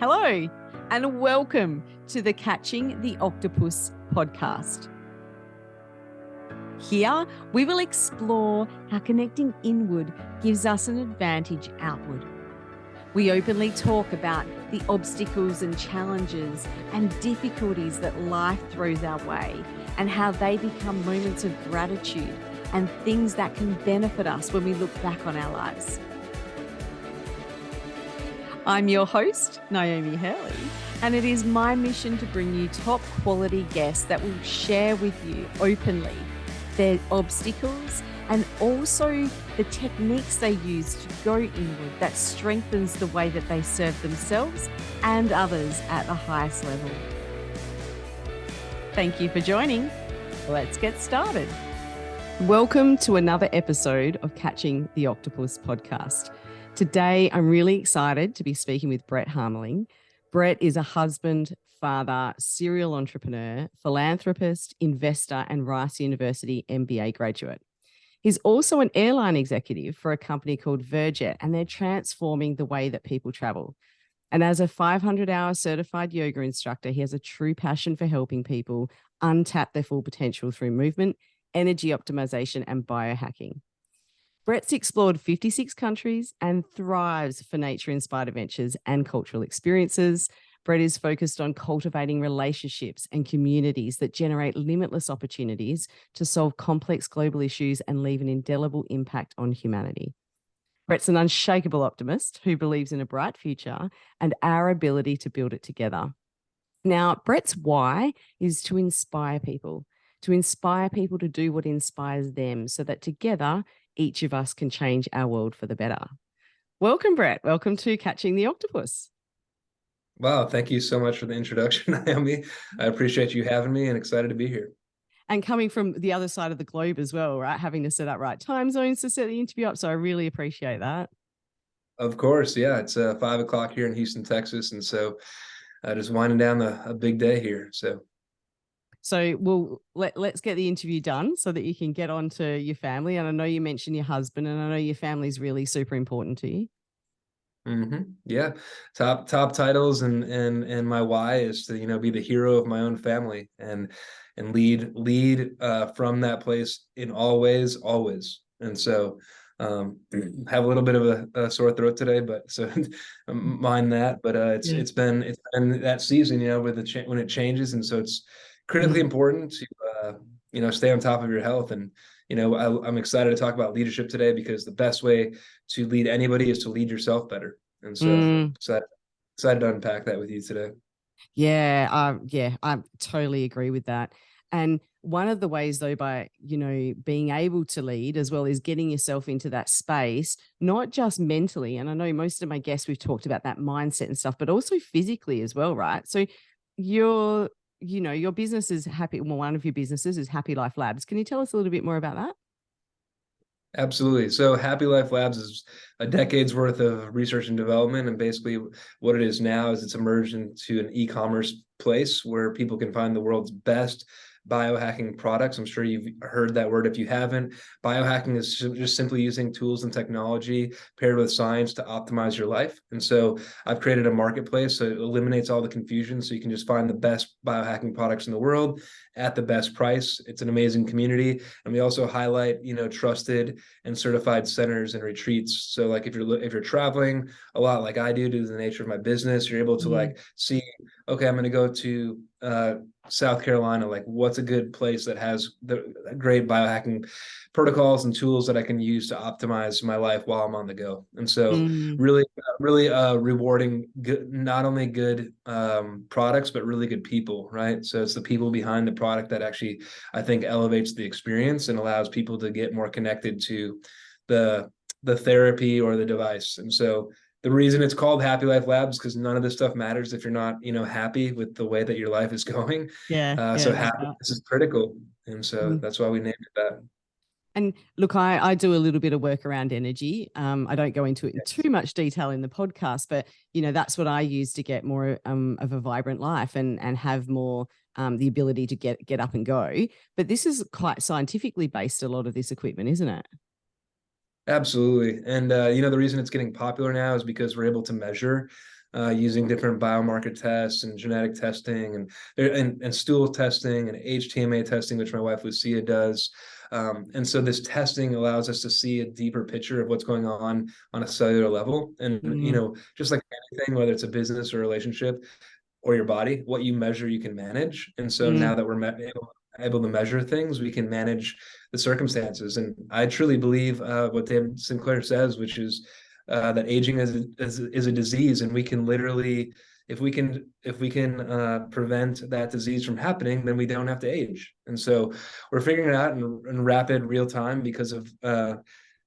Hello, and welcome to the Catching the Octopus podcast. Here, we will explore how connecting inward gives us an advantage outward. We openly talk about the obstacles and challenges and difficulties that life throws our way and how they become moments of gratitude and things that can benefit us when we look back on our lives. I'm your host, Naomi Hurley, and it is my mission to bring you top quality guests that will share with you openly their obstacles and also the techniques they use to go inward that strengthens the way that they serve themselves and others at the highest level. Thank you for joining. Let's get started. Welcome to another episode of Catching the Octopus podcast. Today, I'm really excited to be speaking with Brett Harmeling. Brett is a husband, father, serial entrepreneur, philanthropist, investor, and Rice University MBA graduate. He's also an airline executive for a company called Virjet, and they're transforming the way that people travel. And as a 500-hour certified yoga instructor, he has a true passion for helping people untap their full potential through movement, energy optimization, and biohacking. Brett's explored 56 countries and thrives for nature-inspired adventures and cultural experiences. Brett is focused on cultivating relationships and communities that generate limitless opportunities to solve complex global issues and leave an indelible impact on humanity. Brett's an unshakable optimist who believes in a bright future and our ability to build it together. Now, Brett's why is to inspire people to do what inspires them so that together, each of us can change our world for the better. Welcome, Brett. Welcome to Catching the Octopus. Wow, thank you so much for the introduction, Naomi. I appreciate you having me and excited to be here. And coming from the other side of the globe as well, right? Having to set up right time zones to set the interview up. So I really appreciate that. Of course, yeah. It's 5 o'clock here in Houston, Texas. And so just winding down a big day here. So let's get the interview done so that you can get on to your family. And I know you mentioned your husband, and I know your family is really super important to you. Yeah, top titles, and my why is to be the hero of my own family and lead from that place in all ways, always. And so have a little bit of a sore throat today, but so mind that. But it's been that season, with when it changes, and so it's critically important to stay on top of your health. And I'm excited to talk about leadership today because the best way to lead anybody is to lead yourself better. And so excited to unpack that with you today. Yeah, I totally agree with that. And one of the ways, though, by being able to lead as well is getting yourself into that space, not just mentally. And I know most of my guests, we've talked about that mindset and stuff, but also physically as well, right? So your business is one of your businesses is Happy Life Labs. Can you tell us a little bit more about that? Absolutely. So Happy Life Labs is a decade's worth of research and development. And basically what it is now is it's emerged into an e-commerce place where people can find the world's best biohacking products. I'm sure you've heard that word. If you haven't, biohacking is just simply using tools and technology paired with science to optimize your life. And so I've created a marketplace so it eliminates all the confusion. So you can just find the best biohacking products in the world at the best price. It's an amazing community. And we also highlight, trusted and certified centers and retreats. So like if you're traveling a lot like I do due to the nature of my business, you're able to see, okay, I'm going to go to South Carolina, like what's a good place that has the great biohacking protocols and tools that I can use to optimize my life while I'm on the go. And so really rewarding good, not only good products, but really good people, right? So it's the people behind the product that actually, I think, elevates the experience and allows people to get more connected to the therapy or the device. And so the reason it's called Happy Life Labs because none of this stuff matters if you're not, happy with the way that your life is going. So happiness is critical, and so that's why we named it that. And look, I do a little bit of work around energy. I don't go into it in too much detail in the podcast, but that's what I use to get more of a vibrant life and have more the ability to get up and go. But this is quite scientifically based, a lot of this equipment, isn't it? Absolutely. And, the reason it's getting popular now is because we're able to measure using different biomarker tests and genetic testing and stool testing and HTMA testing, which my wife Lucia does. And so this testing allows us to see a deeper picture of what's going on a cellular level. And, Mm, just like anything, whether it's a business or relationship or your body, what you measure, you can manage. And so now mm, that we're able to measure things, we can manage the circumstances. And I truly believe what David Sinclair says, which is that aging is a disease, and we can literally, if we can prevent that disease from happening, then we don't have to age. And so we're figuring it out in rapid real time because of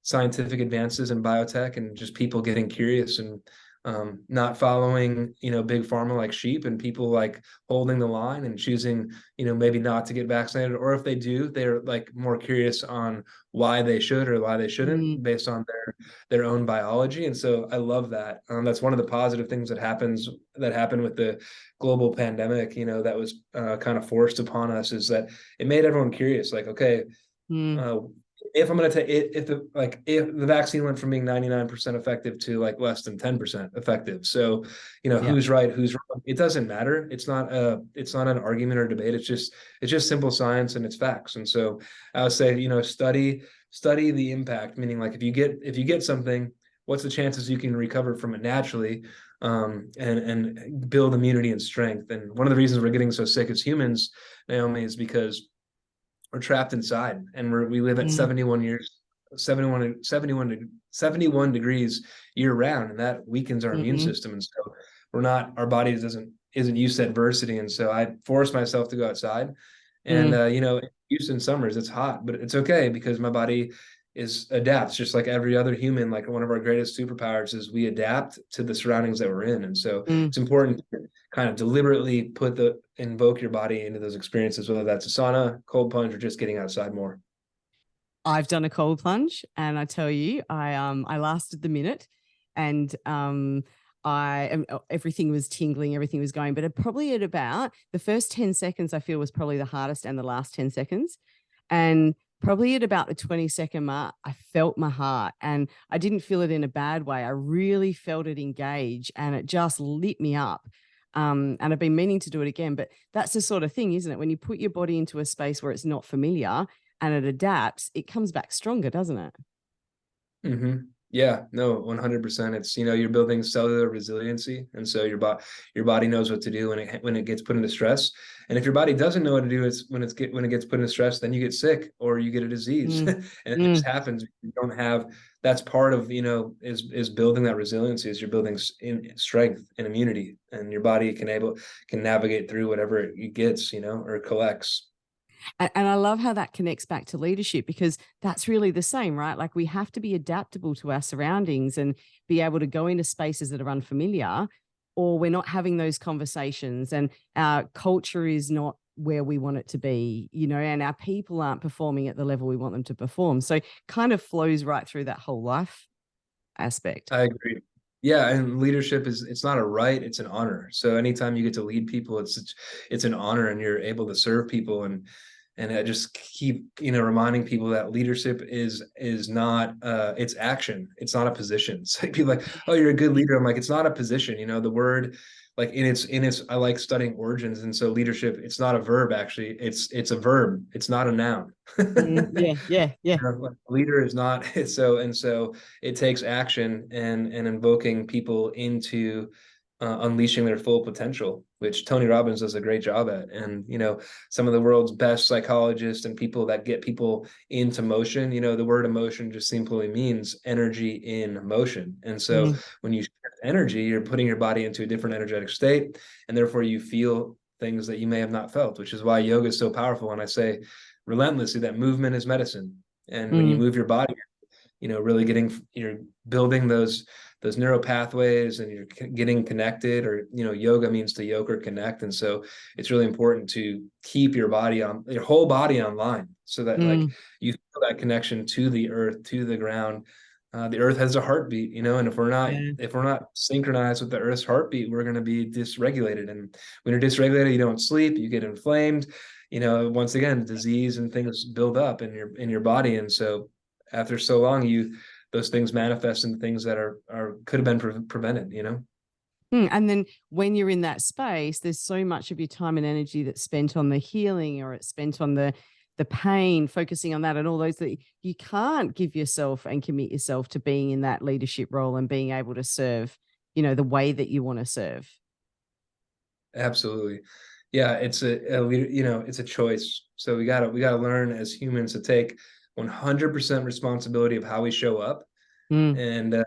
scientific advances in biotech and just people getting curious and not following, big pharma like sheep, and people like holding the line and choosing, maybe not to get vaccinated, or if they do, they're like more curious on why they should or why they mm, shouldn't based on their own biology. And so I love that. That's one of the positive things that happened with the global pandemic, that was kind of forced upon us, is that it made everyone curious. Like, okay, mm. uh, if I'm going to take it, if the vaccine went from being 99% effective to like less than 10% effective. So, Yeah. who's right, who's wrong. It doesn't matter. It's not an argument or debate. It's just simple science and it's facts. And so I would say, study the impact, meaning like if you get something, what's the chances you can recover from it naturally, and build immunity and strength. And one of the reasons we're getting so sick as humans, Naomi, is because we're trapped inside, and we live at Mm, 71 years, 71 degrees year round, and that weakens our immune mm, system. And so our body isn't used to adversity. And so I force myself to go outside, and mm. Houston summers, it's hot, but it's okay because my body adapts just like every other human. Like, one of our greatest superpowers is we adapt to the surroundings that we're in. And so Mm. it's important to kind of deliberately invoke your body into those experiences, whether that's a sauna, cold plunge, or just getting outside more. I've done a cold plunge, and I tell you, I lasted the minute, and everything was tingling, everything was going, but probably at about the first 10 seconds, I feel was probably the hardest, and the last 10 seconds. And probably at about the 20-second mark, I felt my heart, and I didn't feel it in a bad way. I really felt it engage, and it just lit me up. And I've been meaning to do it again, but that's the sort of thing, isn't it? When you put your body into a space where it's not familiar and it adapts, it comes back stronger, doesn't it? Mm-hmm. Yeah, no, 100%. It's, you're building cellular resiliency. And so your body knows what to do when it gets put into stress. And if your body doesn't know what to do, it's when it gets put into stress, then you get sick or you get a disease. Mm, And it just mm. happens. You don't have That's part of, is building that resiliency, is you're building in strength and immunity, and your body can navigate through whatever it gets, or collects. And I love how that connects back to leadership, because that's really the same, right? Like, we have to be adaptable to our surroundings and be able to go into spaces that are unfamiliar, or we're not having those conversations, and our culture is not where we want it to be, and our people aren't performing at the level we want them to perform. So kind of flows right through that whole life aspect. I agree. Yeah, and leadership it's not a right, it's an honor. So anytime you get to lead people, it's an honor, and you're able to serve people. And I just keep, reminding people that leadership is not it's action. It's not a position. It's like people like, oh, you're a good leader. I'm like, it's not a position. The word, like, in its I like studying origins. And so leadership, it's not a verb, actually. It's a verb. It's not a noun. Yeah, yeah, yeah. Like, leader is not so it takes action and invoking people into unleashing their full potential, which Tony Robbins does a great job at. And some of the world's best psychologists and people that get people into motion, the word emotion just simply means energy in motion. And so Mm, when you shift energy, you're putting your body into a different energetic state, and therefore you feel things that you may have not felt, which is why yoga is so powerful. And I say relentlessly that movement is medicine. And when you mm, move your body, really you're building those neural pathways, and you're getting connected. Or yoga means to yoke or connect. And so it's really important to keep your whole body online, so that, like, mm. you feel that connection to the earth, to the ground. The earth has a heartbeat, and Yeah. if we're not synchronized with the earth's heartbeat, we're going to be dysregulated. And when you're dysregulated, you don't sleep, you get inflamed. Once again, disease and things build up in your body. And so after so long, those things manifest into things that are could have been prevented. And then when you're in that space, there's so much of your time and energy that's spent on the healing, or it's spent on the pain, focusing on that, and all those that you can't give yourself and commit yourself to being in that leadership role and being able to serve, the way that you want to serve. Absolutely. Yeah, it's a choice. So we gotta learn as humans to take 100% responsibility of how we show up. Mm, And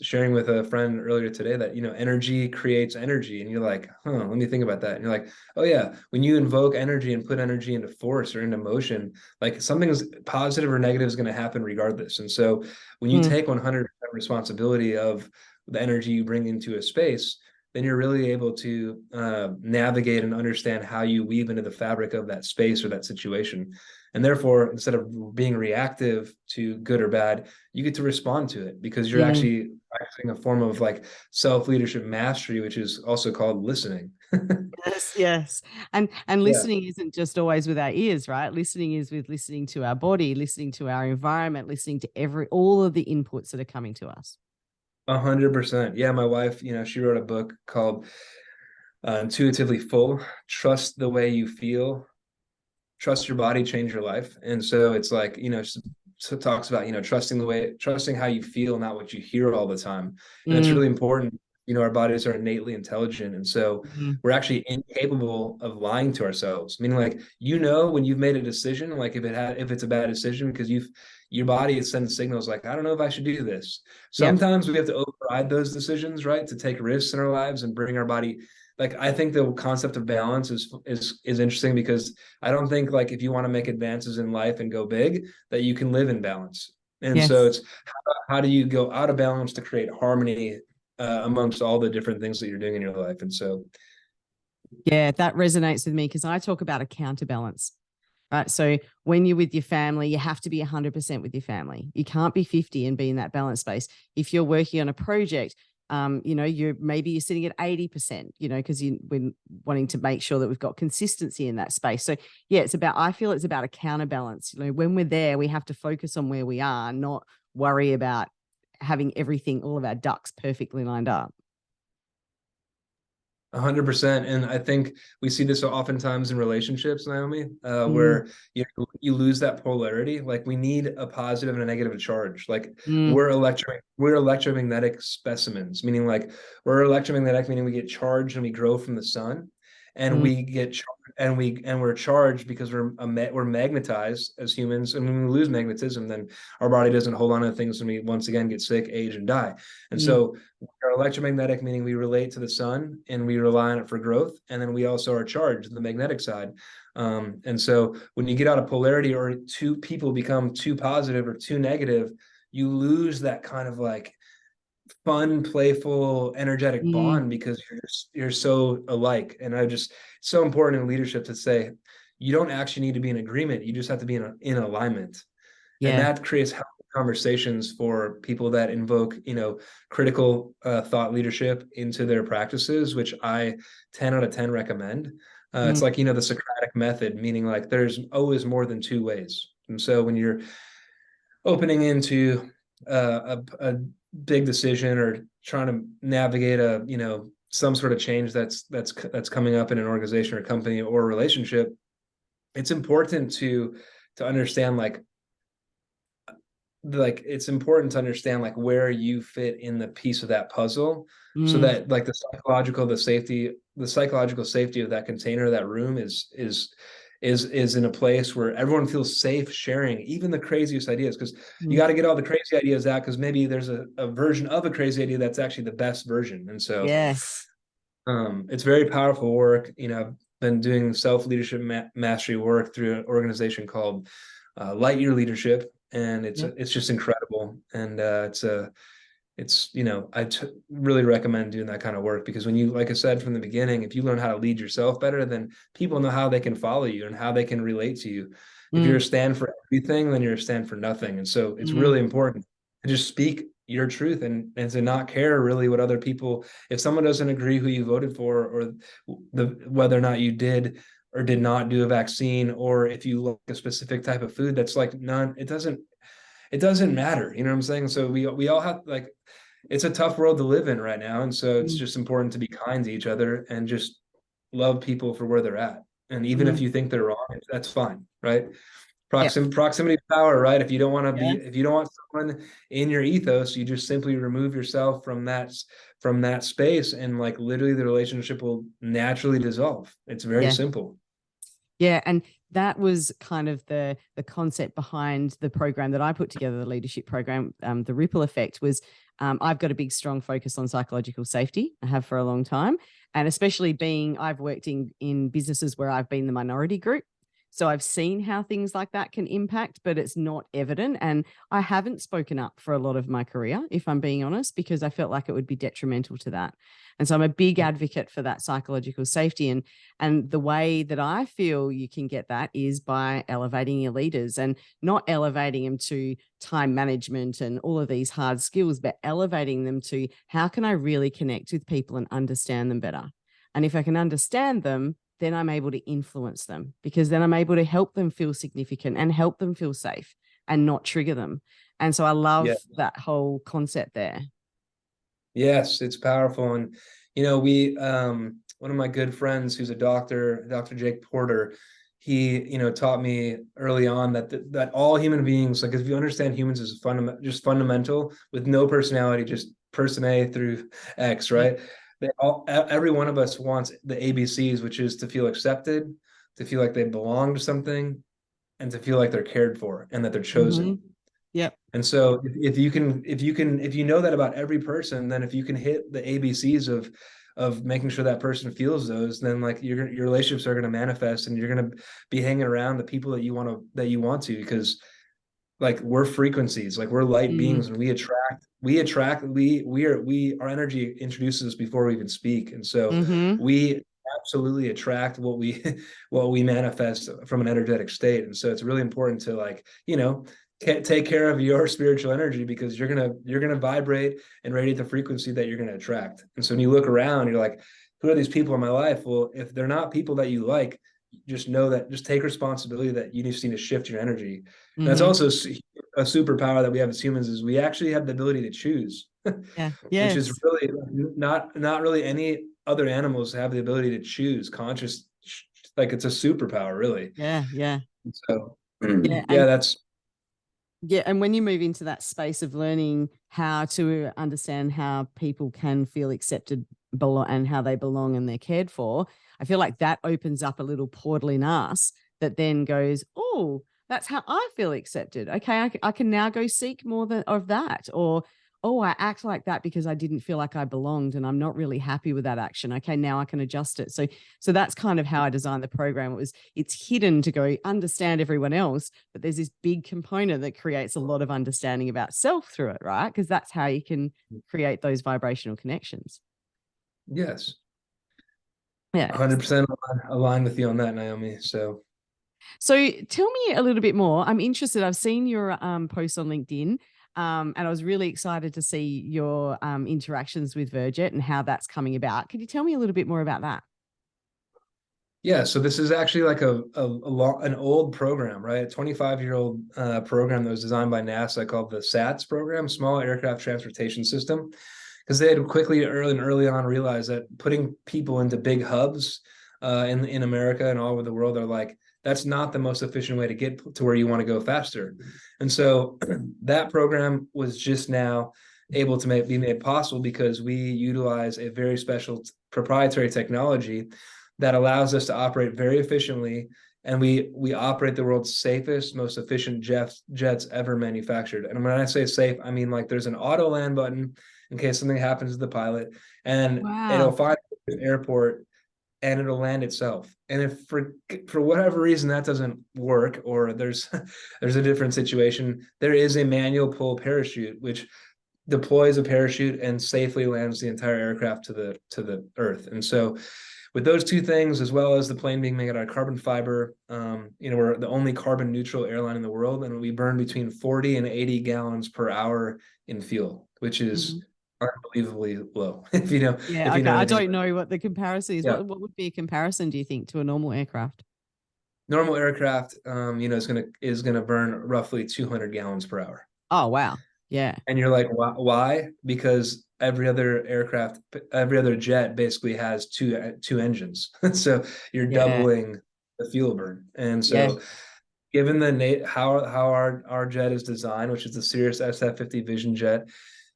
sharing with a friend earlier today that, energy creates energy. And you're like, let me think about that. And you're like, oh yeah, when you invoke energy and put energy into force or into motion, like something's positive or negative is going to happen regardless. And so when you mm, take 100% responsibility of the energy you bring into a space, then you're really able to navigate and understand how you weave into the fabric of that space or that situation. And therefore, instead of being reactive to good or bad, you get to respond to it because you're mm. actually practicing a form of like self-leadership mastery, which is also called listening. Yes, yes. And Yeah, listening isn't just always with our ears, right? Listening is with listening to our body, listening to our environment, listening to all of the inputs that are coming to us. 100%. Yeah, my wife, she wrote a book called Intuitively Full. Trust the way you feel, trust your body, change your life. And so it's like, so it talks about, trusting how you feel, not what you hear all the time. And that's Mm, really important. Our bodies are innately intelligent. And so mm, we're actually incapable of lying to ourselves. Meaning like, when you've made a decision, like if it's a bad decision, because your body is sending signals like, I don't know if I should do this. yep. Sometimes we have to override those decisions, right? To take risks in our lives and bring our body. Like I think the concept of balance is interesting because I don't think like if you want to make advances in life and go big, that you can live in balance. And so Yes. it's how do you go out of balance to create harmony amongst all the different things that you're doing in your life? And so, Yeah, that resonates with me because I talk about a counterbalance. Right. So when you're with your family, you have to be 100% with your family. You can't be 50 and be in that balance space. If you're working on a project, you're sitting at 80%, because we're wanting to make sure that we've got consistency in that space. So yeah, I feel it's about a counterbalance. When we're there, we have to focus on where we are, not worry about having all of our ducks perfectly lined up. 100%. And I think we see this oftentimes in relationships, Naomi, Mm, where you lose that polarity. Like we need a positive and a negative charge. Like mm, we're electromagnetic specimens, meaning like we're electromagnetic, meaning we get charged and we grow from the sun, and mm, we get we're charged because we're magnetized as humans. And when we lose magnetism, then our body doesn't hold on to things, and we once again get sick, age, and die. And mm. so are electromagnetic, meaning we relate to the sun and we rely on it for growth. And then we also are charged, the magnetic side. And so when you get out of polarity or two people become too positive or too negative, you lose that kind of like fun, playful, energetic Mm, bond because you're so alike. And it's so important in leadership to say you don't actually need to be in agreement. You just have to be in alignment, and yeah. that creates healthy conversations for people that invoke critical thought leadership into their practices, which I 10 out of 10 recommend. It's Mm, like the Socratic method, meaning like there's always more than two ways. And so when you're opening into a big decision or trying to navigate a some sort of change that's coming up in an organization or company or relationship, it's important to understand it's important to understand like where you fit in the piece of that puzzle, so mm, that like the psychological safety of that container, that room is in a place where everyone feels safe sharing even the craziest ideas, because you mm. got to get all the crazy ideas out, because maybe there's a version of a crazy idea that's actually the best version. And so Yes. it's very powerful work. I've been doing self-leadership mastery work through an organization called Light Year Leadership, and Yep. it's just incredible. And really recommend doing that kind of work, because when you, like I said from the beginning, if you learn how to lead yourself better, then people know how they can follow you and how they can relate to you. If you're Mm, a stand for everything, then you're a stand for nothing. And so it's mm. really important to just speak your truth, and to not care really what other people, if someone doesn't agree who you voted for, or whether or not you did or did not do a vaccine, or if you like a specific type of food, that's like none, it doesn't matter. You know what I'm saying? So we all have like it's a tough world to live in right now. And so it's Mm, just important to be kind to each other and just love people for where they're at. And even if mm. you think they're wrong, that's fine, right? Yep. Proximity to power, right? If you don't want to Yeah. be, if you don't want someone in your ethos, you just simply remove yourself from that space, and like literally the relationship will naturally dissolve. It's very Yeah. simple. Yeah, and that was kind of the concept behind the program that I put together, the leadership program. The ripple effect was I've got a big, strong focus on psychological safety. I have for a long time, and especially being I've worked in businesses where I've been the minority group. So I've seen how things like that can impact, but it's not evident. And I haven't spoken up for a lot of my career, if I'm being honest, because I felt like it would be detrimental to that. And so I'm a big advocate for that psychological safety. And the way that I feel you can get that is by elevating your leaders, and not elevating them to time management and all of these hard skills, but elevating them to how can I really connect with people and understand them better? And if I can understand them, then I'm able to influence them, because then I'm able to help them feel significant and help them feel safe and not trigger them. And so I Yeah. love that whole concept there. Yes, it's powerful. And we one of my good friends who's a doctor, Dr. Jake Porter, he, taught me early on that all human beings, like if you understand humans as fundamental with no personality, just person A through X, Yeah. right? Every one of us wants the ABCs, which is to feel accepted, to feel like they belong to something, and to feel like they're cared for and that they're Mm-hmm. chosen. Yep. And so if you know that about every person, then if you can hit the ABCs of making sure that person feels those, then like your relationships are going to manifest, and you're going to be hanging around the people that you want to, because like we're frequencies, like we're light Mm-hmm. beings, and we our energy introduces us before we even speak. And so Mm-hmm. we absolutely attract what we what we manifest from an energetic state. And so it's really important to like, take care of your spiritual energy, because you're gonna vibrate and radiate the frequency that you're gonna attract. And so when you look around, you're like, who are these people in my life? Well, if they're not people that you like, just know that, just take responsibility that you just need to shift your energy. And that's Mm-hmm. also a superpower that we have as humans, is we actually have the ability to choose, Yeah. which is Yes. really not really any other animals have the ability to choose conscious. Like it's a superpower, really. Yeah. Yeah. So Yeah. yeah, that's And when you move into that space of learning how to understand how people can feel accepted, and how they belong and they're cared for, I feel like that opens up a little portal in us that then goes, oh, that's how I feel accepted. Okay, I can now go seek more of that. Or, oh, I act like that because I didn't feel like I belonged and I'm not really happy with that action. Okay, now I can adjust it. So that's kind of how I designed the program. It's hidden to go understand everyone else, but there's this big component that creates a lot of understanding about self through it, right? Because that's how you can create those vibrational connections. yes, Yeah. 100% aligned with you on that, Naomi. So So tell me a little bit more. I'm interested. I've seen your post on LinkedIn, and I was really excited to see your interactions with Virgit and how that's coming about. Could you tell me a little bit more about that? yeah, so this is actually like an old program, right? A 25-year-old program that was designed by NASA called the SATS program, Small Aircraft Transportation System, because they had early on realized that putting people into big hubs in America and all over the world are like, that's not the most efficient way to get to where you want to go faster. And so that program was just now able to be made possible because we utilize a very special proprietary technology that allows us to operate very efficiently, and we operate the world's safest, most efficient jets ever manufactured. And when I say safe, I mean like there's an auto land button in case something happens to the pilot, and it'll Wow. find an airport and it'll land itself. And if for whatever reason that doesn't work, or there's a different situation, there is a manual pull parachute which deploys a parachute and safely lands the entire aircraft to the earth. And so with those two things, as well as the plane being made out of carbon fiber, we're the only carbon neutral airline in the world, and we burn between 40 and 80 gallons per hour in fuel, which is Mhm. unbelievably low. Yeah. If you Okay. know I anything don't about know what the comparison is. it. Yeah. What would be a comparison, do you think, to a normal aircraft? Normal aircraft, is gonna burn roughly 200 gallons per hour. Oh, wow. Yeah. And you're like, why? Because every other jet basically has two engines. So you're Yeah. doubling the fuel burn. And Yeah. so given how our jet is designed, which is the Cirrus SF-50 Vision jet,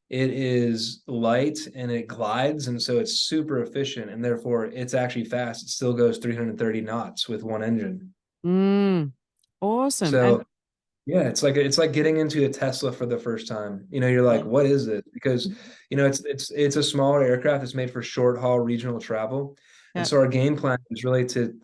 it is light and it glides, and so it's super efficient, and therefore it's actually fast. It still goes 330 knots with one engine. Awesome. And So yeah, it's like getting into a Tesla for the first time. You're like, yeah. what is it? Because it's a smaller aircraft. It's made for short haul regional travel. And Yeah. so our game plan is really to,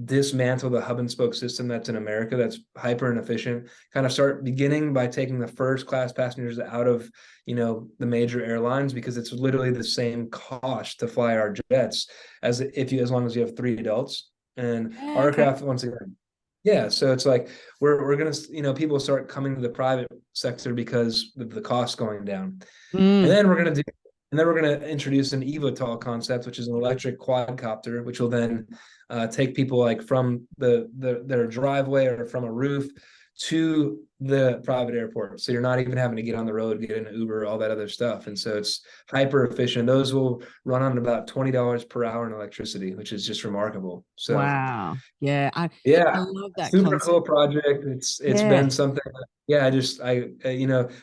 dismantle the hub and spoke system that's in America that's hyper inefficient, kind of start beginning by taking the first class passengers out of, the major airlines, because it's literally the same cost to fly our jets as long as you have 3 adults. And Yeah. our Okay. aircraft, once again, yeah, so it's like we're gonna, people start coming to the private sector because of the cost going down, and Mm. then we're gonna introduce an eVTOL concept, which is an electric quadcopter, which will then take people like from their driveway or from a roof to the private airport. So you're not even having to get on the road, get in an Uber, all that other stuff, and so it's hyper efficient. Those will run on about $20 per hour in electricity, which is just remarkable. So. Wow. Yeah. I Yeah, love that super concept. cool project. It's Yeah. been something. Yeah,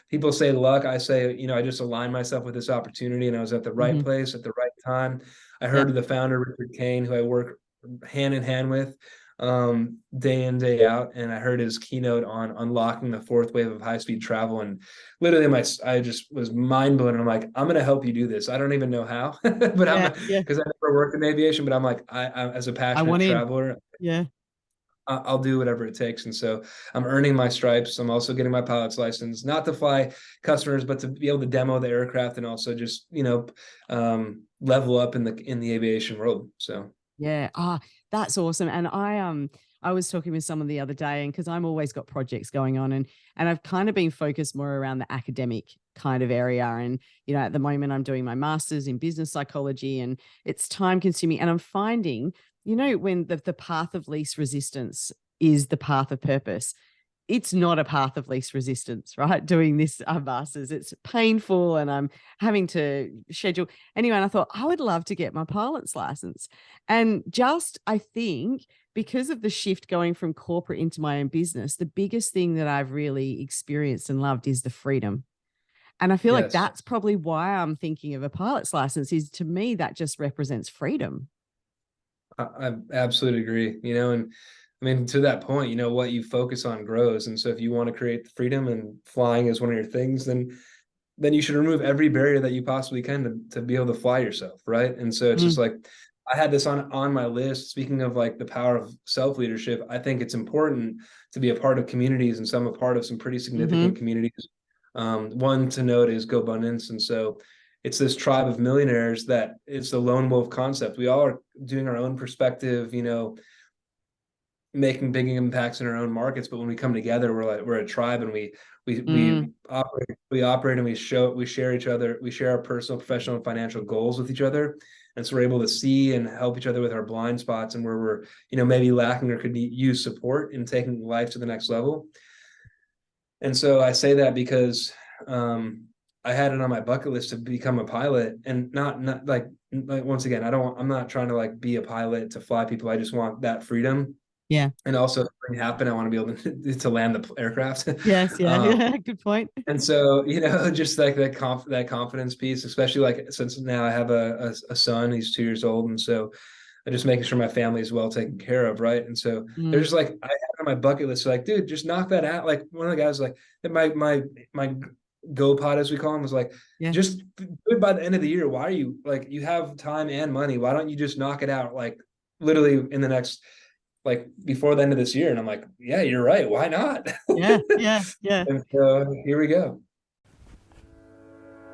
people say luck. I say, I just aligned myself with this opportunity, and I was at the right Hmm. place at the right time. I Yeah. heard of the founder, Richard Kane, who I work hand in hand with, day in, day out, and I heard his keynote on unlocking the fourth wave of high-speed travel, and literally I just was mind blown. I'm like, I'm gonna help you do this. I don't even know how, but I'm, Yeah. Yeah. because I never worked in aviation, but I'm like, as a I passionate want in. traveler, Yeah. I'll do whatever it takes. And so I'm earning my stripes. I'm also getting my pilot's license, not to fly customers, but to be able to demo the aircraft and also just, level up in the aviation world. So Yeah. That's awesome. And I was talking with someone the other day, and because I'm always got projects going on, and I've kind of been focused more around the academic kind of area. And, at the moment I'm doing my master's in business psychology, and it's time consuming. And I'm finding, when the path of least resistance is the path of purpose, it's not a path of least resistance, right? Doing this masters, it's painful, and I'm having to schedule. Anyway, and I thought I would love to get my pilot's license. And just, I think, because of the shift going from corporate into my own business, the biggest thing that I've really experienced and loved is the freedom. And I feel like yes, that's probably why I'm thinking of a pilot's license, is to me, that just represents freedom. I absolutely agree, and I mean, to that point, what you focus on grows. And so if you want to create freedom and flying is one of your things, then you should remove every barrier that you possibly can to be able to fly yourself. Right. And so it's just Mm. like, I had this on my list. Speaking of like the power of self-leadership, I think it's important to be a part of communities, and some a part of some pretty significant Hmm. communities. One to note is GoBundance. And so it's this tribe of millionaires that it's the lone wolf concept. We all are doing our own perspective, making big impacts in our own markets, but when we come together, we're a tribe, and we Mm. operate and we share each other, we share our personal, professional, and financial goals with each other, and so we're able to see and help each other with our blind spots and where we're maybe lacking or could use support in taking life to the next level. And so I say that because I had it on my bucket list to become a pilot, and not like once again, I'm not trying to like be a pilot to fly people. I just want that freedom. Yeah. And also, if something happen, I want to be able to land the aircraft. Yes. Yeah. Yeah. Good point. And so, just like that confidence piece, especially like since now I have a son, he's 2 years old, and so I'm just making sure my family is well taken care of, right? And so Mm. there's like I had on my bucket list, like, dude, just knock that out. Like one of the guys, like my go pod, as we call him, was like, Yeah. just do it by the end of the year. Why are you like, you have time and money? Why don't you just knock it out like literally in the next, like before the end of this year? And I'm like, yeah, you're right. Why not? Yeah. Yeah. Yeah. And so here we go.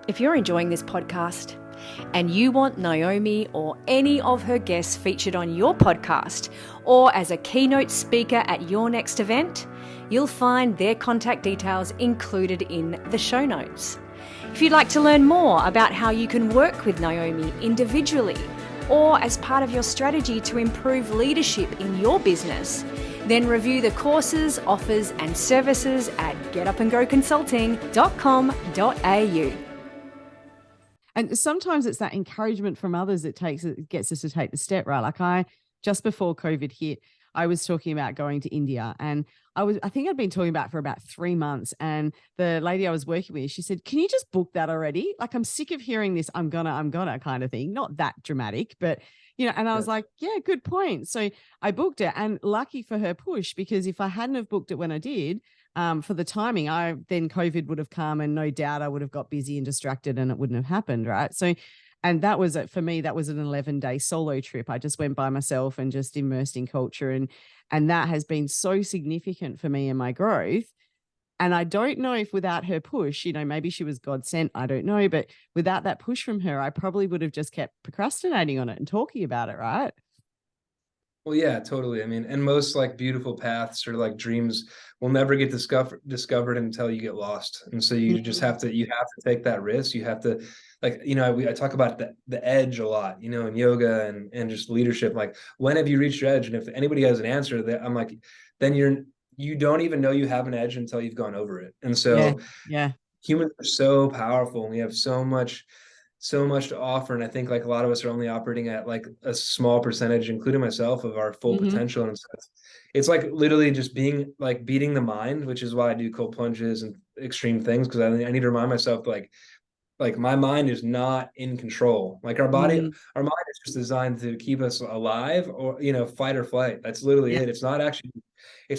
If you're enjoying this podcast and you want Naomi or any of her guests featured on your podcast or as a keynote speaker at your next event, you'll find their contact details included in the show notes. If you'd like to learn more about how you can work with Naomi individually or as part of your strategy to improve leadership in your business, Then review the courses, offers, and services at getupandgoconsulting.com.au. And sometimes it's that encouragement from others that gets us to take the step, right? Like just before COVID hit, I was talking about going to India, and I think I'd been talking about it for about 3 months. And the lady I was working with, she said, "Can you just book that already? Like, I'm sick of hearing this, I'm gonna kind of thing." Not that dramatic, but and I was like, yeah, good point. So I booked it, and lucky for her push, because if I hadn't have booked it when I did, for the timing, then COVID would have come, and no doubt I would have got busy and distracted, and it wouldn't have happened, right? So, and that was it for me. That was an 11-day solo trip. I just went by myself and just immersed in culture, and that has been so significant for me in my growth. And I don't know if without her push, maybe she was God sent, I don't know, but without that push from her, I probably would have just kept procrastinating on it and talking about it, right? Well, yeah, totally. I mean, and most like beautiful paths or like dreams will never get discovered until you get lost. And so you just have to take that risk. You have to, like, I talk about the edge a lot, in yoga and just leadership. Like, when have you reached your edge? And if anybody has an answer, that I'm like, then you don't even know you have an edge until you've gone over it. And so yeah. Humans are so powerful, and we have so much to offer. And I think like a lot of us are only operating at like a small percentage, including myself, of our full potential. And so it's like literally just beating the mind, which is why I do cold plunges and extreme things, because I need to remind myself like my mind is not in control. Like our mind is just designed to keep us alive, or fight or flight. That's literally it. It's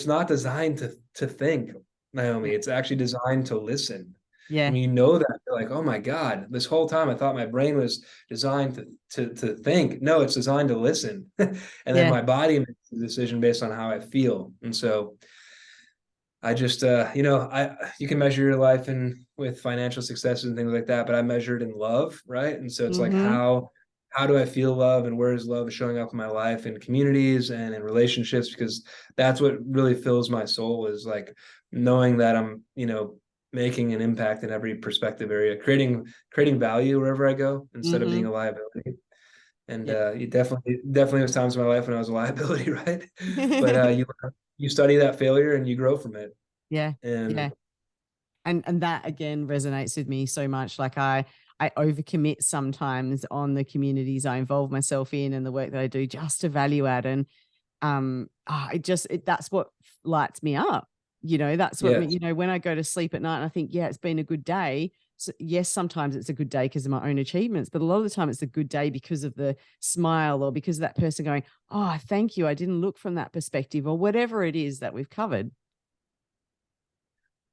not designed to think, Naomi. It's actually designed to listen. Yeah. And that, you're like, oh my God, this whole time I thought my brain was designed to think. No, it's designed to listen. And then my body makes the decision based on how I feel. And so I just, you can measure your life with financial successes and things like that, but I measured in love, right? And so it's like, how do I feel love, and where is love showing up in my life, in communities and in relationships? Because that's what really fills my soul, is like knowing that I'm, making an impact in every perspective area, creating value wherever I go, instead of being a liability. And you definitely was times in my life when I was a liability, right? But you study that failure and you grow from it. And that again resonates with me so much. Like I overcommit sometimes on the communities I involve myself in and the work that I do, just to value add. And that's what lights me up. That's what, when I go to sleep at night and I think, it's been a good day. So yes, sometimes it's a good day because of my own achievements, but a lot of the time it's a good day because of the smile, or because of that person going, "Oh, thank you, I didn't look from that perspective," or whatever it is that we've covered.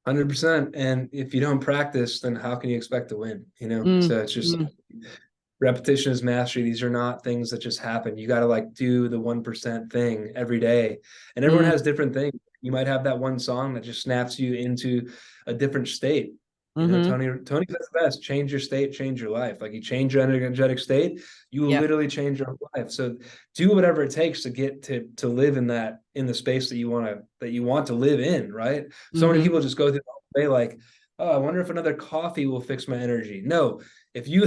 100%. And if you don't practice, then how can you expect to win? So it's just repetition is mastery. These are not things that just happen. You got to like do the 1% thing every day. And everyone has different things. You might have that one song that just snaps you into a different state. Tony says the best: change your state, change your life. Like, you change your energetic state, you will literally change your life. So do whatever it takes to get to live in the space that you want to live in, right? So many people just go through the day like, oh, I wonder if another coffee will fix my energy. No, if you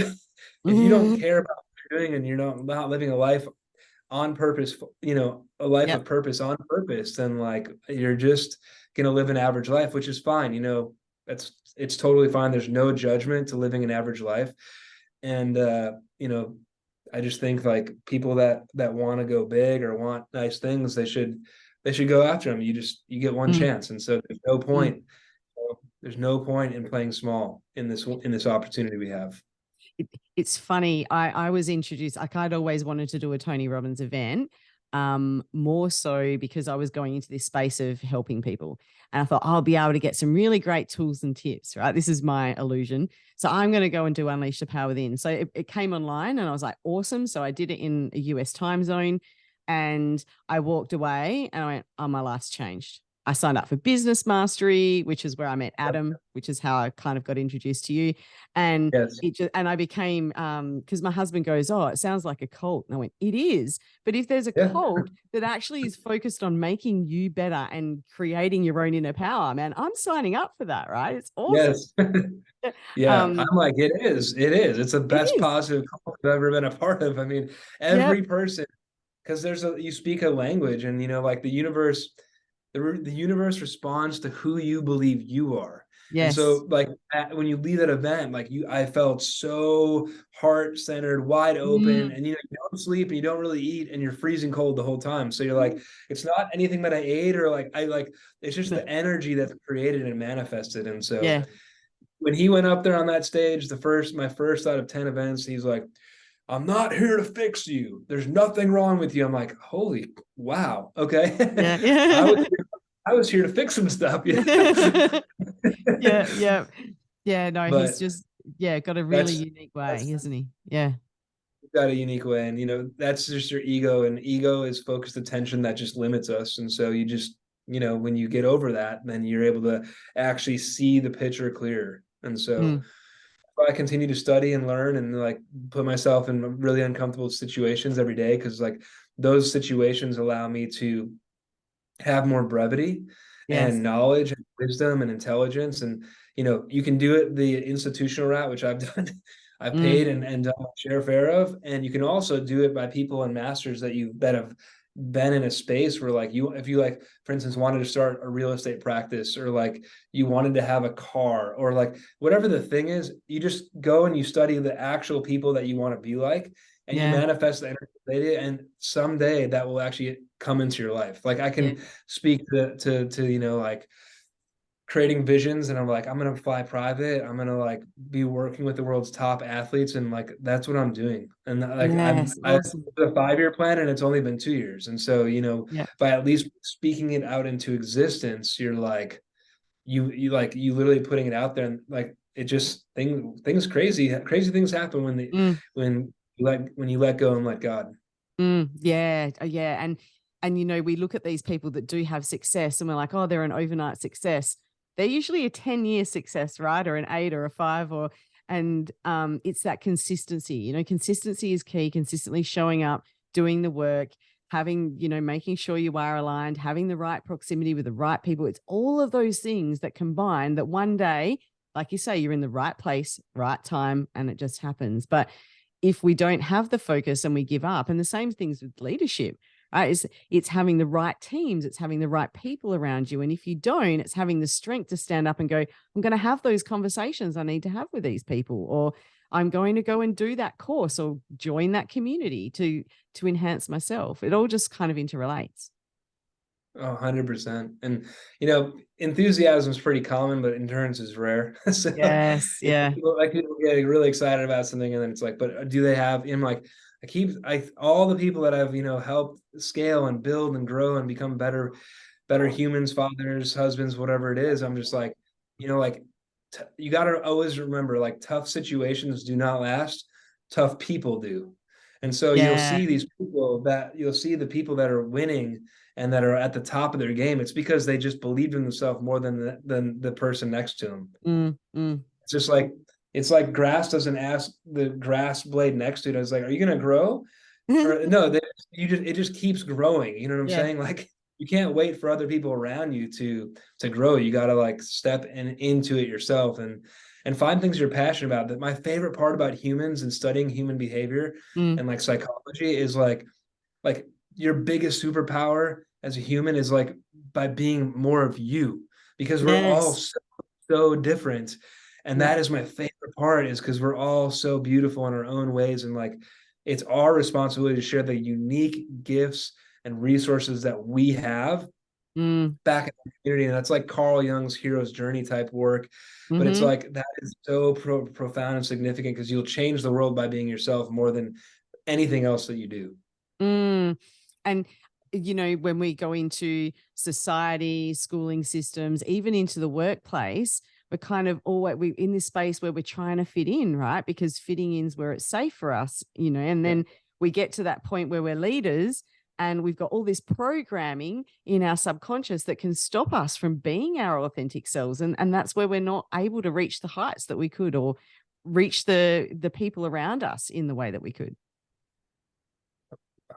don't care about what you're doing, and you're not living a life on purpose, a life of purpose on purpose, then like you're just gonna live an average life, which is fine. It's totally fine. There's no judgment to living an average life. And I just think like people that want to go big or want nice things, they should go after them. You get one chance. And so there's no point. There's no point in playing small in this opportunity we have. It's funny. I was introduced, like, I'd always wanted to do a Tony Robbins event, more so because I was going into this space of helping people. And I thought, I'll be able to get some really great tools and tips, right? This is my illusion. So I'm going to go and do Unleash the Power Within. So it came online, and I was like, awesome. So I did it in a US time zone, and I walked away and I went, oh, my life's changed. I signed up for Business Mastery, which is where I met Adam, which is how I kind of got introduced to you. And I became, because my husband goes, oh, it sounds like a cult. And I went, it is. But if there's a cult that actually is focused on making you better and creating your own inner power, man, I'm signing up for that, right? It's awesome. I'm like, it is. It's the best positive cult I've ever been a part of. I mean, every person, because you speak a language, and like the universe the universe responds to who you believe you are. And Yes. so like when you leave that event, like I felt so heart-centered, wide open, and you don't sleep and you don't really eat and you're freezing cold the whole time. So you're like, it's not anything that I ate or like it's just the energy that's created and manifested. And so Yeah. when he went up there on that stage, my first out of 10 events, he's like, I'm not here to fix you. There's nothing wrong with you. I'm like, holy wow. Okay. Yeah. Yeah. I was here to fix some stuff. Yeah. Yeah. Yeah. No, he's But just, got a really unique way, isn't he? Yeah. got a unique way. And, that's just your ego, and ego is focused attention that just limits us. And so you just, when you get over that, then you're able to actually see the picture clearer. And so I continue to study and learn and like put myself in really uncomfortable situations every day, because like those situations allow me to have more brevity Yes. and knowledge and wisdom and intelligence. And you can do it the institutional route, which I've done. I've paid and done my share fair of, and you can also do it by people and masters that have been in a space where like if you like, for instance, wanted to start a real estate practice, or like you wanted to have a car, or like whatever the thing is, you just go and you study the actual people that you want to be like, and you manifest the energy, and someday that will actually come into your life. Like I can speak to like creating visions, and I'm like, I'm gonna fly private, I'm gonna like be working with the world's top athletes, and like that's what I'm doing. And like I have Awesome. a 5-year plan, and it's only been 2 years. And so by at least speaking it out into existence, you're like you literally putting it out there, and like it just things crazy things happen when you let go and let God. Yeah. Yeah. And we look at these people that do have success and we're like, oh, they're an overnight success. They're usually a 10-year success, right? Or an 8 or a 5 and it's that consistency. Consistency is key, consistently showing up, doing the work, having, making sure you are aligned, having the right proximity with the right people. It's all of those things that combine that one day, like you say, you're in the right place, right time, and it just happens. But if we don't have the focus and we give up, and the same things with leadership, right? It's having the right teams, it's having the right people around you. And if you don't, it's having the strength to stand up and go, I'm going to have those conversations I need to have with these people, or I'm going to go and do that course or join that community to enhance myself. It all just kind of interrelates. 100%. And enthusiasm is pretty common, but endurance is rare. So Yes. Yeah. people get really excited about something, and then it's like, but do they have? I'm like, all the people that I've helped scale and build and grow and become better humans, fathers, husbands, whatever it is. I'm just like, like you got to always remember, like tough situations do not last, tough people do. And so you'll see the people that are winning and that are at the top of their game. It's because they just believed in themselves more than the person next to them. It's just like, it's like grass doesn't ask the grass blade next to it. I was like, are you going to grow? Or no, it just keeps growing. You know what I'm saying? Like you can't wait for other people around you to grow. You got to like step into it yourself and find things you're passionate about. That my favorite part about humans and studying human behavior and like psychology is like your biggest superpower as a human is like by being more of you, because we're all so different. And that is my favorite part, is because we're all so beautiful in our own ways. And like, it's our responsibility to share the unique gifts and resources that we have back in the community. And that's like Carl Jung's hero's journey type work. But it's like, that is so profound and significant, because you'll change the world by being yourself more than anything else that you do. And when we go into society, schooling systems, even into the workplace, we're kind of always in this space where we're trying to fit in, right? Because fitting in is where it's safe for us, and then we get to that point where we're leaders and we've got all this programming in our subconscious that can stop us from being our authentic selves. And that's where we're not able to reach the heights that we could, or reach the people around us in the way that we could.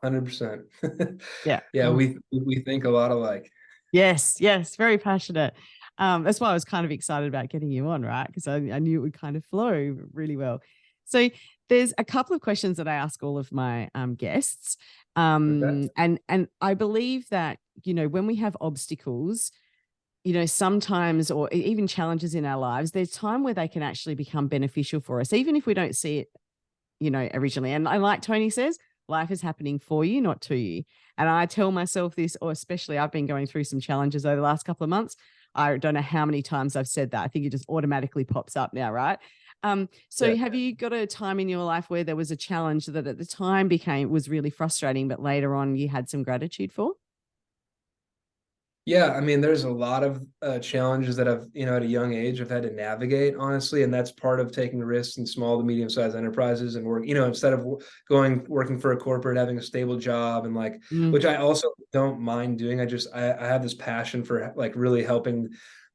100%. Yeah. Yeah. We think a lot alike. Yes. Very passionate. That's why I was kind of excited about getting you on, right? Because I knew it would kind of flow really well. So there's a couple of questions that I ask all of my guests. Okay. And I believe that when we have obstacles, sometimes, or even challenges in our lives, there's time where they can actually become beneficial for us, even if we don't see it, originally. And like Tony says, life is happening for you, not to you. And I tell myself this, or especially I've been going through some challenges over the last couple of months. I don't know how many times I've said that. I think it just automatically pops up now, right? So have you got a time in your life where there was a challenge that at the time was really frustrating, but later on you had some gratitude for? Yeah, I mean, there's a lot of challenges that I've, at a young age, I've had to navigate, honestly, and that's part of taking risks in small to medium-sized enterprises and work, instead of working for a corporate, having a stable job and which I also don't mind doing. I have this passion for like really helping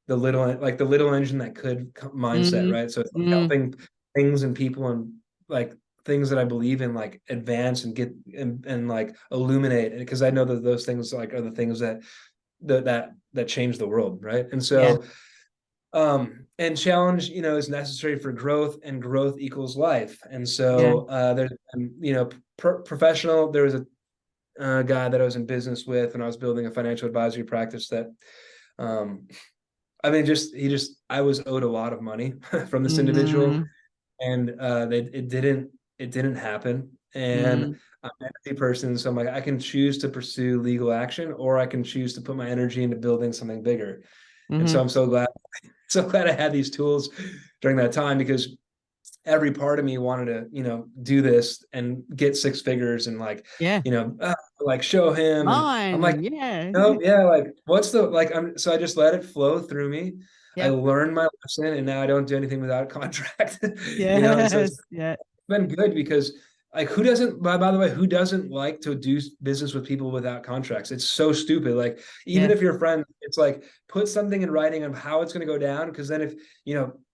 the little engine that could mindset, right? So it's helping things and people and like things that I believe in, like advance and get and like illuminate, because I know that those things are the things that change the world, right? And so and challenge is necessary for growth, and growth equals life. And so there's professional, there was a guy that I was in business with, and I was building a financial advisory practice that I mean, I was owed a lot of money from this individual, and it didn't happen. And I'm an empathy person, so I'm like, I can choose to pursue legal action, or I can choose to put my energy into building something bigger. And so I'm so glad I had these tools during that time, because every part of me wanted to, do this and get six figures and show him. And I'm like, no, like what's the so I just let it flow through me. I learned my lesson, and now I don't do anything without a contract. And so it's been good, because who doesn't, by the way, who doesn't like to do business with people without contracts? It's so stupid. Like, even if you're friends, it's like, put something in writing of how it's going to go down. Because then if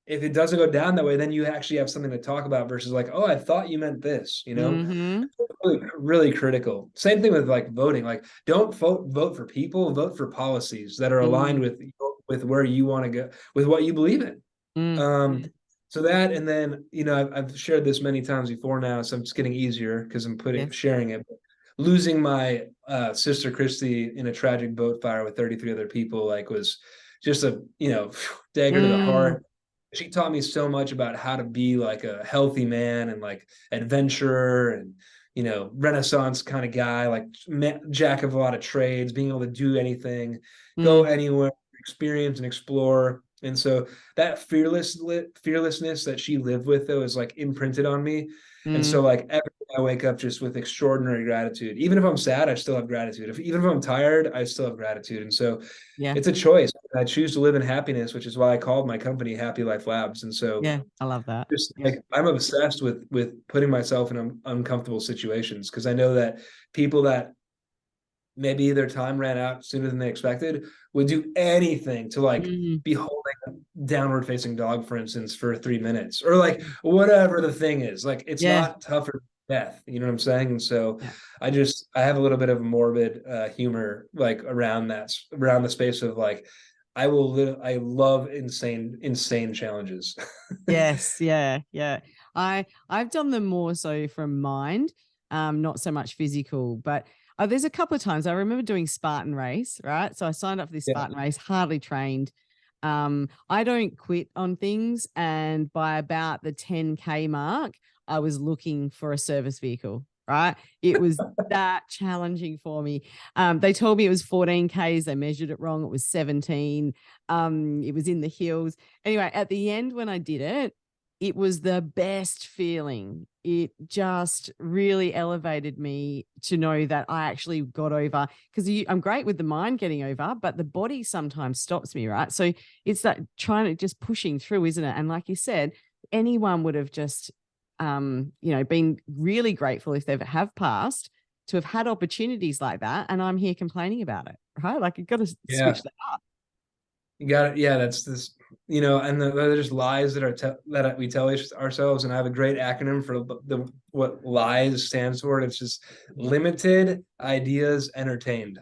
it doesn't go down that way, then you actually have something to talk about, versus like, oh, I thought you meant this, really, really critical. Same thing with like voting. Like, don't vote for people, vote for policies that are aligned with where you want to go, with what you believe in. So that, and then, I've shared this many times before now, so I'm just getting easier because I'm sharing it. But losing my sister Christy in a tragic boat fire with 33 other people, was just a, dagger to the heart. She taught me so much about how to be like a healthy man, and like adventurer, and, Renaissance kind of guy, like jack of a lot of trades, being able to do anything, go anywhere, experience and explore. And so that fearlessness that she lived with, though, is like imprinted on me. And so like every day I wake up just with extraordinary gratitude. Even if I'm sad, I still have gratitude. Even if I'm tired, I still have gratitude. And so it's a choice. I choose to live in happiness, which is why I called my company Happy Life Labs. And so I love that. Just I'm obsessed with putting myself in uncomfortable situations, because I know that people that maybe their time ran out sooner than they expected would do anything to be holding a downward facing dog, for instance, for 3 minutes, or like whatever the thing is. Like, it's not tougher than death. You know what I'm saying? And so I have a little bit of morbid humor around the space of like, I love insane challenges. Yes. Yeah. I've done them more so from mind, not so much physical, but there's a couple of times I remember doing Spartan race, right? So I signed up for this Spartan race, hardly trained. I don't quit on things. And by about the 10K mark, I was looking for a service vehicle, right? It was that challenging for me. They told me it was 14Ks. They measured it wrong. It was 17. It was in the hills. Anyway, at the end, when I did it, it was the best feeling. It just really elevated me to know that I actually got over, because I'm great with the mind getting over, but the body sometimes stops me, right? So it's that just pushing through, isn't it? And like you said, anyone would have just, been really grateful if they have passed to have had opportunities like that. And I'm here complaining about it, right? Like, you've got to switch that up. You got it. Yeah, that's this, and they're just lies that we tell ourselves. And I have a great acronym for what lies stands for. It's just limited ideas entertained.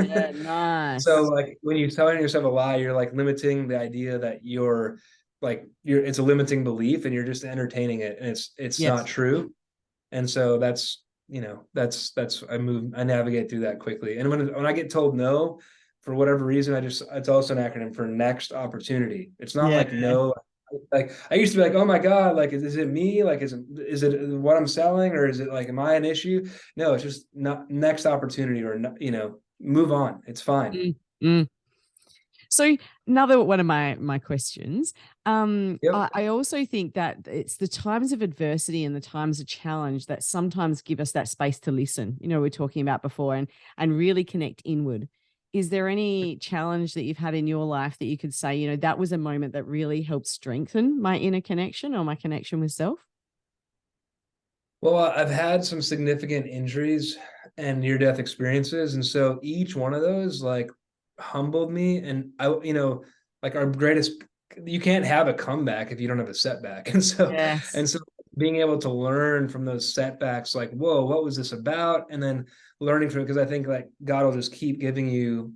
Yeah, nice. So like, when you're telling yourself a lie, you're like limiting the idea that it's a limiting belief, and you're just entertaining it, and it's not true. And so that's I navigate through that quickly. And when I get told no, for whatever reason, it's also an acronym for next opportunity. It's not Yeah. like no, like I used to be like, oh my God, like, is it me? Like, is it what I'm selling, or is it like, am I an issue? No, it's just not next opportunity, or, move on. It's fine. Mm, mm. So another one of my questions. Yep. I also think that it's the times of adversity and the times of challenge that sometimes give us that space to listen. We're talking about before, and really connect inward. Is there any challenge that you've had in your life that you could say, that was a moment that really helped strengthen my inner connection or my connection with self? Well, I've had some significant injuries and near-death experiences, and so each one of those like humbled me. And like our greatest, you can't have a comeback if you don't have a setback. And so, Yes. being able to learn from those setbacks, like, whoa, what was this about? And then learning from it, because I think like God will just keep giving you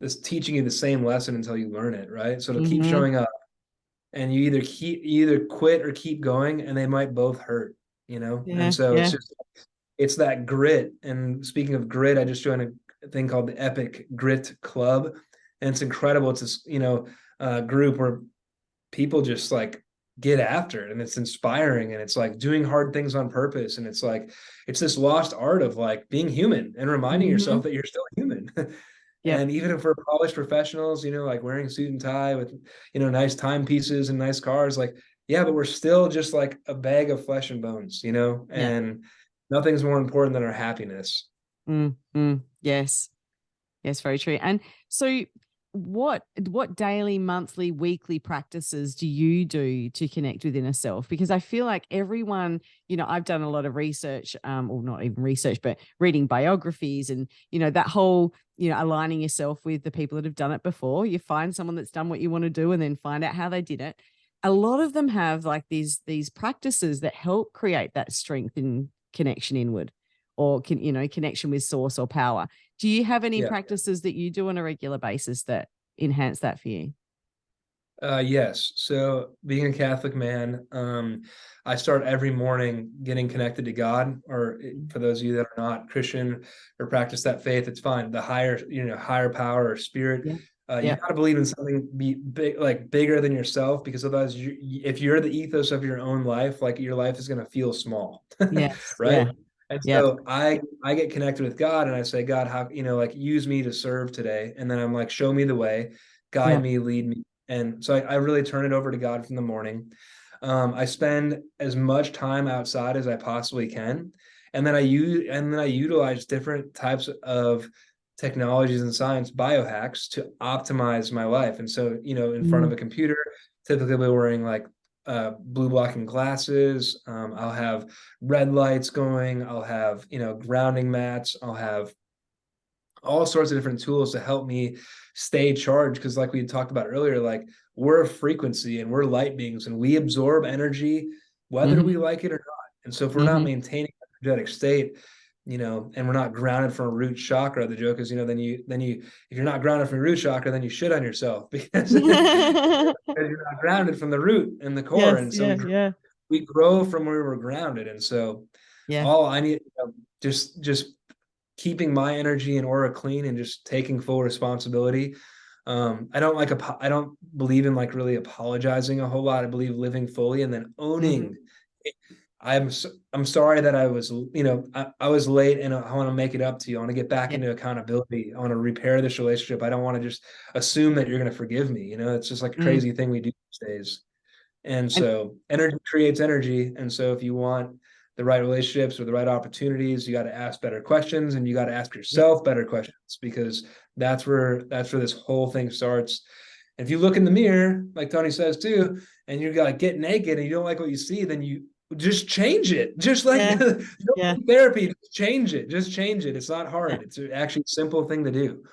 this, teaching you the same lesson until you learn it, right? So it'll keep Mm-hmm. showing up, and you either quit or keep going, and they might both hurt. And Yeah. so Yeah. it's that grit. And speaking of grit, I just joined a thing called the Epic Grit Club, and it's incredible. It's this group where people just like get after it, and it's inspiring, and it's like doing hard things on purpose, and it's like it's this lost art of like being human and reminding Mm-hmm. yourself that you're still human. Yep. And even if we're polished professionals, like wearing suit and tie with nice timepieces and nice cars, like, yeah, but we're still just like a bag of flesh and bones, Yeah. and nothing's more important than our happiness. Mm-hmm. Yes. Yes, very true. And so what daily, monthly, weekly practices do you do to connect with inner self? Because I feel like everyone, I've done a lot of research, or not even research, but reading biographies and, that whole, aligning yourself with the people that have done it before. You find someone that's done what you want to do and then find out how they did it. A lot of them have like these practices that help create that strength and connection inward, or connection with source or power. Do you have any Yeah. practices that you do on a regular basis that enhance that for you? Yes. So being a Catholic man, I start every morning getting connected to God, or for those of you that are not Christian or practice that faith, it's fine. The higher power or spirit. Yeah. You Yeah. got to believe in something big, like bigger than yourself, because otherwise, if you're the ethos of your own life, like your life is going to feel small, Yes. right? Yeah. And Yeah. so I get connected with God, and I say, God, how, like, use me to serve today. And then I'm like, show me the way, guide Yeah. me, lead me. And so I really turn it over to God from the morning. I spend as much time outside as I possibly can. And then I utilize different types of technologies and science biohacks to optimize my life. And so, in front of Mm. a computer, typically wearing like blue blocking glasses. I'll have red lights going. I'll have, grounding mats. I'll have all sorts of different tools to help me stay charged. Because like we talked about earlier, like we're a frequency and we're light beings, and we absorb energy whether we Mm-hmm. like it or not. And so if we're not Mm-hmm. maintaining an energetic state, and we're not grounded from a root chakra, the joke is, then you if you're not grounded from your root chakra, then you shit on yourself because you're not grounded from the root and the core. Yes. And so Yeah. Yeah. we grow from where we're grounded. And so Yeah. all I need, just keeping my energy and aura clean and just taking full responsibility. I don't believe in like really apologizing a whole lot. I believe living fully and then Mm-hmm. owning. I'm sorry that I was, I was late, and I want to make it up to you. I want to get back Yeah. into accountability. I want to repair this relationship. I don't want to just assume that you're going to forgive me. It's just like a Mm. crazy thing we do these days. And And so energy creates energy. And so if you want the right relationships or the right opportunities, you got to ask better questions, and you got to ask yeah. yourself better questions, because that's where this whole thing starts. And if you look in the mirror, like Tony says too, and you got to get naked and you don't like what you see, then you just change it. Just like Yeah. Yeah. therapy, just change it. Just change it. It's not hard. It's actually a simple thing to do.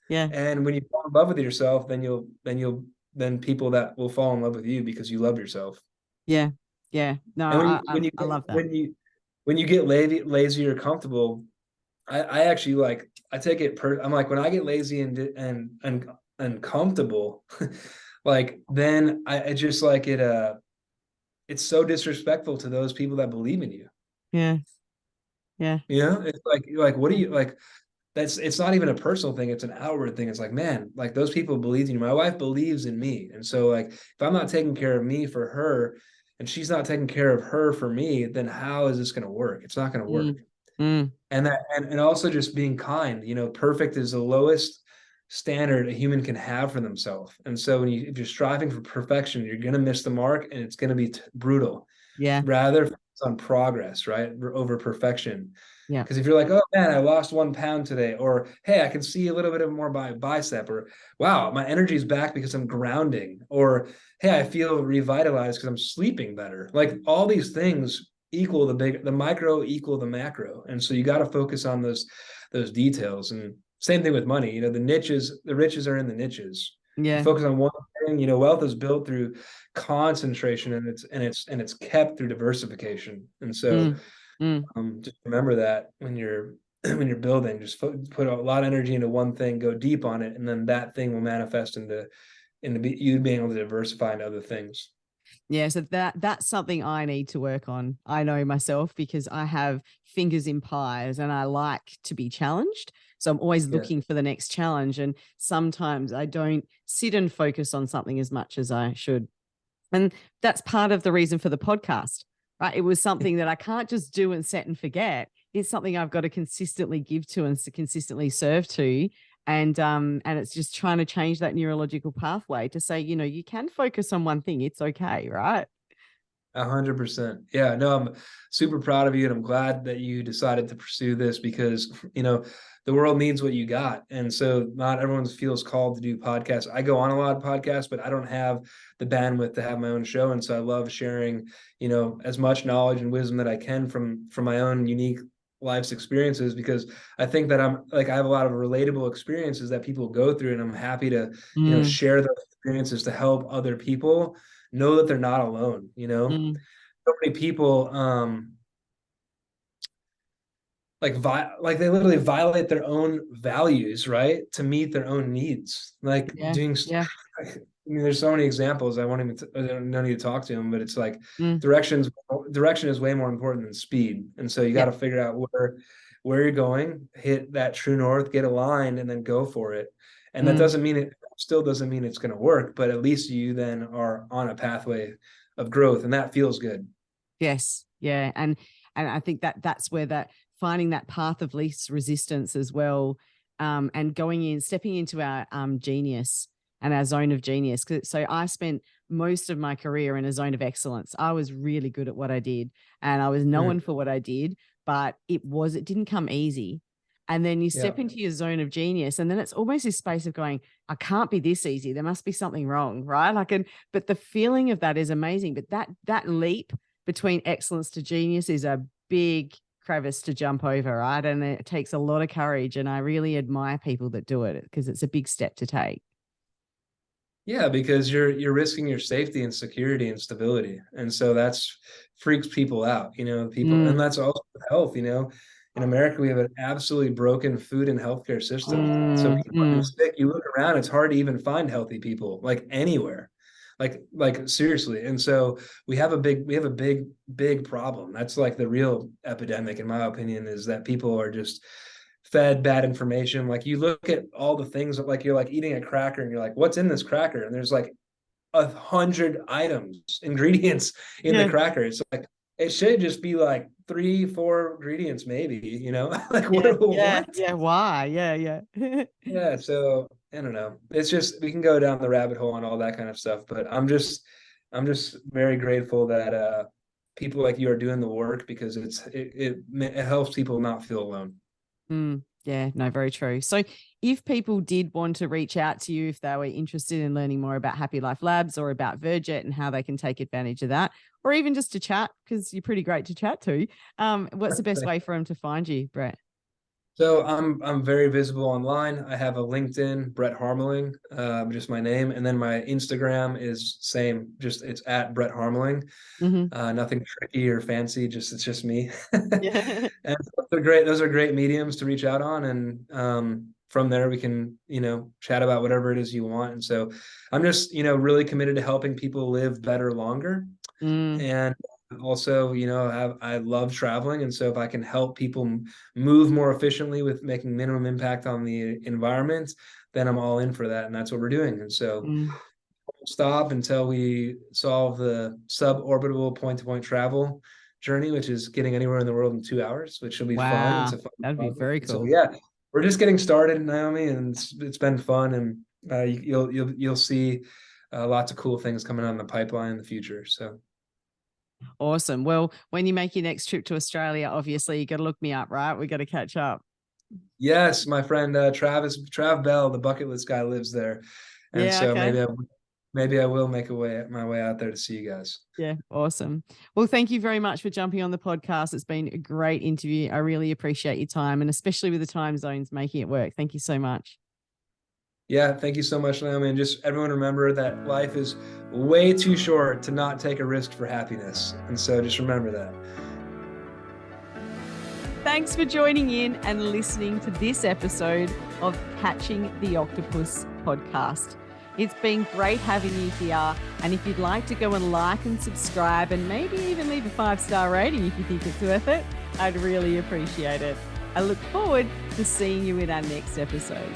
Yeah. And when you fall in love with yourself, then people that will fall in love with you because you love yourself. Yeah. Yeah. No, And I love that. when you get lazy or comfortable, I actually like, I take it I'm like, when I get lazy and comfortable, like then I just like it's so disrespectful to those people that believe in you. Yeah. Yeah. It's like what do you like? It's not even a personal thing, it's an outward thing. It's like, man, like those people believe in you. My wife believes in me. And so like if I'm not taking care of me for her and she's not taking care of her for me, then how is this going to work? It's not going to work. Mm, mm, And also just being kind, perfect is the lowest standard a human can have for themselves. And so if you're striving for perfection, you're going to miss the mark and it's going to be brutal. yeah. Rather focus on progress, right? Over perfection. Yeah. Because if you're like, oh man, I lost 1 pound today, or hey, I can see a little bit of more bicep, or wow, my energy is back because I'm grounding, or hey, I feel revitalized because I'm sleeping better. Like all these things equal the micro equal the macro. And so you got to focus on those details. And same thing with money. The riches are in the niches. You Yeah. focus on one thing. Wealth is built through concentration, and it's kept through diversification. And so Mm, mm. just remember that when you're when you're building, just put a lot of energy into one thing, go deep on it, and then that thing will manifest into you being able to diversify into other things. Yeah, so that's something I need to work on. I know myself because I have fingers in pies and I like to be challenged. So I'm always Yeah. looking for the next challenge. And sometimes I don't sit and focus on something as much as I should. And that's part of the reason for the podcast, right? It was something that I can't just do and set and forget. It's something I've got to consistently give to and consistently serve to. And it's just trying to change that neurological pathway to say, you can focus on one thing. It's okay, right? 100%. Yeah, no, I'm super proud of you, and I'm glad that you decided to pursue this because the world needs what you got. And so not everyone feels called to do podcasts. I go on a lot of podcasts, but I don't have the bandwidth to have my own show. And so I love sharing, as much knowledge and wisdom that I can from my own unique life's experiences, because I think that I have a lot of relatable experiences that people go through, and I'm happy to, Mm, share those experiences to help other people know that they're not alone. mm, So many people like they literally violate their own values, right, to meet their own needs, like yeah, doing yeah. I mean, there's so many examples. I won't even I don't need to talk to them, but it's like Mm, direction is way more important than speed. And so you got yeah. to figure out where you're going, hit that true north, get aligned, and then go for it. And that Mm, doesn't mean it still doesn't mean it's going to work, but at least you then are on a pathway of growth, and that feels good. yes. Yeah. And I think that's where that finding that path of least resistance as well. And stepping into our genius and our zone of genius. So I spent most of my career in a zone of excellence. I was really good at what I did and I was Mm, known for what I did, but it didn't come easy. And then you yeah. step into your zone of genius, and then it's almost this space of going, I can't be this easy. There must be something wrong, right? But the feeling of that is amazing. But that leap between excellence to genius is a big crevice to jump over, right? And it takes a lot of courage. And I really admire people that do it because it's a big step to take. Yeah, because you're risking your safety and security and stability. And so that's freaks people out, people, and Mm, that's also health. In America, we have an absolutely broken food and healthcare system. So mm, people are mm. sick. You look around, it's hard to even find healthy people, like anywhere. Like seriously. And so we have a big problem. That's like the real epidemic, in my opinion, is that people are just fed bad information. Like you look at all the things, like you're like eating a cracker and you're like, what's in this cracker? And there's like 100 ingredients in the Yeah. cracker. It's like it should just be like 3-4 ingredients, maybe, like Yeah. Yeah. what? Yeah. Why? Yeah. Yeah. Yeah, so I don't know. It's just we can go down the rabbit hole and all that kind of stuff, but I'm just very grateful that people like you are doing the work, because it helps people not feel alone. Yeah, no, very true. So if people did want to reach out to you, if they were interested in learning more about Happy Life Labs or about Verjet and how they can take advantage of that, or even just to chat, because you're pretty great to chat to, what's the best way for them to find you, Brett? So I'm very visible online. I have a LinkedIn, Brett Harmeling, just my name, and then my Instagram is same, just it's at Brett Harmeling. Mm-hmm. Nothing tricky or fancy, it's just me. Yeah. And they're great. Those are great mediums to reach out on, and from there we can chat about whatever it is you want. And so I'm just really committed to helping people live better longer. Mm, And also, I love traveling. And so if I can help people move more efficiently with making minimum impact on the environment, then I'm all in for that. And that's what we're doing. And so stop until we solve the suborbital point-to-point travel journey, which is getting anywhere in the world in 2 hours, which will be fun. It's a fun That'd be project. very cool. So yeah, we're just getting started, Naomi, and it's been fun. And you'll see lots of cool things coming on the pipeline in the future. So awesome. Well, when you make your next trip to Australia, obviously you got to look me up, right? We got to catch up. Yes, my friend Trav Bell, the bucket list guy, lives there, and Yeah, so okay. maybe I will make my way out there to see you guys. Yeah, awesome. Well, thank you very much for jumping on the podcast. It's been a great interview. I really appreciate your time, and especially with the time zones, making it work. Thank you so much. Yeah, thank you so much, Naomi. And just everyone remember that life is way too short to not take a risk for happiness. And so just remember that. Thanks for joining in and listening to this episode of Catching the Octopus podcast. It's been great having you here. And if you'd like to go and like and subscribe and maybe even leave a 5-star rating if you think it's worth it, I'd really appreciate it. I look forward to seeing you in our next episode.